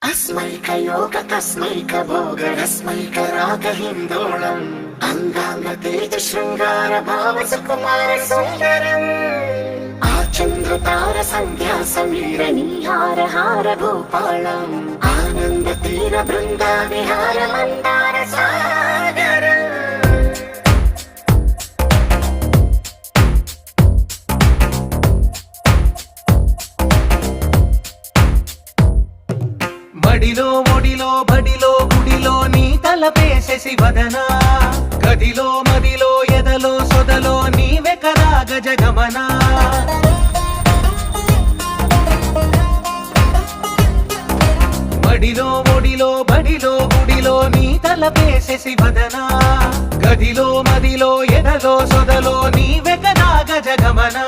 अस्मैकयोग तस्मैक भोग रस्मैक राग हिन्दोळम् अंगांग तेज शृंगार भाव सुकुमार सुंदरम् आचंद्र तार संध्या समीर नीहार हार भूपालम् आनंद तीर बृंदा विहार मंदार सागर మడిలో ఒడిలో బడిలో గుడిలో నీ తలపేసేసి వదనా గదిలో మదిలో ఎదలో సొదలో నీవే కదా గజగమనా మడిలో ఒడిలో బడిలో గుడిలో నీ తలపేసేసి వదనా గదిలో మదిలో ఎదలో సొదలో నీవే కదా గజగమనా